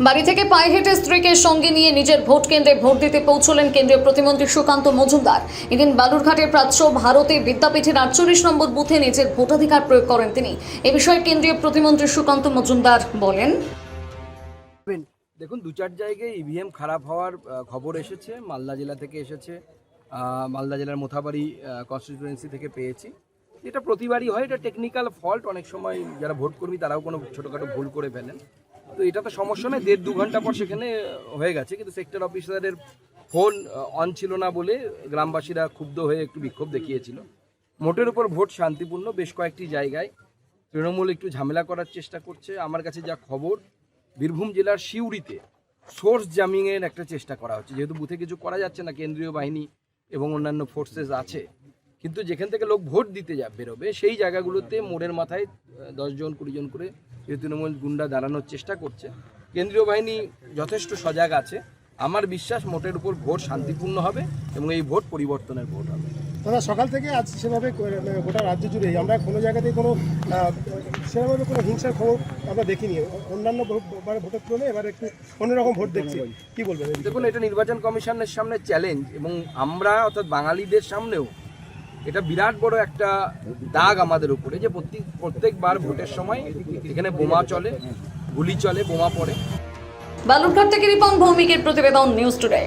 বাড়ি থেকে পায়ে হেঁটে স্ত্রীকে সঙ্গে নিয়ে নিজের ভোট কেন্দ্রে ভোট দিতে পৌঁছলেন কেন্দ্রীয় প্রতিমন্ত্রী সুকান্ত মজুমদার। এদিন বালুরঘাটের প্রাচ্য ভারতী বিদ্যাপীঠের 48 নম্বর বুথে নিজের ভোটাধিকার প্রয়োগ করেন তিনি। এ বিষয়ে কেন্দ্রীয় প্রতিমন্ত্রী সুকান্ত মজুমদার বলেন, দেখুন, দু চার জায়গায় ইভিএম খারাপ হওয়ার খবর এসেছে। মালদা জেলা থেকে এসেছে, মালদা জেলার মোথাবাড়ি কনস্টিটিউয়েন্সি থেকে পেয়েছি। এটা প্রতিবারই হয়, এটা টেকনিক্যাল ফল্ট। অনেক সময় যারা ভোট কর্মী তারাও কোনো ছোটোখাটো ভুল করে ফেলেন, তো এটা তো সমস্যা নয়। 1.5-2 ঘন্টা পর সেখানে হয়ে গেছে, কিন্তু সেক্টর অফিসারের ফোন অন ছিল না বলে গ্রামবাসীরা ক্ষুব্ধ হয়ে একটু বিক্ষোভ দেখিয়েছিল। মোটের উপর ভোট শান্তিপূর্ণ। বেশ কয়েকটি জায়গায় তৃণমূল একটু ঝামেলা করার চেষ্টা করছে। আমার কাছে যা খবর, বীরভূম জেলার সিউড়িতে সোর্স জামিংয়ের একটা চেষ্টা করা হচ্ছে। যেহেতু বুথে কিছু করা যাচ্ছে না, কেন্দ্রীয় বাহিনী এবং অন্যান্য ফোর্সেস আছে, কিন্তু যেখান থেকে লোক ভোট দিতে বেরোবে সেই জায়গাগুলোতে মোড়ের মাথায় 10 জন 20 জন করে তৃণমূল গুন্ডা দাঁড়ানোর চেষ্টা করছে। কেন্দ্রীয় বাহিনী যথেষ্ট সজাগ আছে। আমার বিশ্বাস মোটের উপর ভোট শান্তিপূর্ণ হবে এবং এই ভোট পরিবর্তনের ভোট হবে। দাদা, সকাল থেকে আজ সেভাবে গোটা রাজ্য জুড়েই আমরা কোনো জায়গাতেই কোনো সেভাবে কোনো হিংসার খবর আমরা দেখিনি। অন্যান্য ভোটের তুলনায় এবার একটু অন্যরকম ভোট দেখছি, কি বলবেন? দেখুন, এটা নির্বাচন কমিশনের সামনে চ্যালেঞ্জ, এবং আমরা অর্থাৎ বাঙালিদের সামনেও এটা বিরাট বড় একটা দাগ আমাদের উপরে, যে প্রত্যেকবার ভোটের সময় এখানে বোমা চলে, গুলি চলে, বোমা পড়ে। বালুরঘাট থেকে রিপন ভৌমিকের প্রতিবেদন, নিউজ টুডে।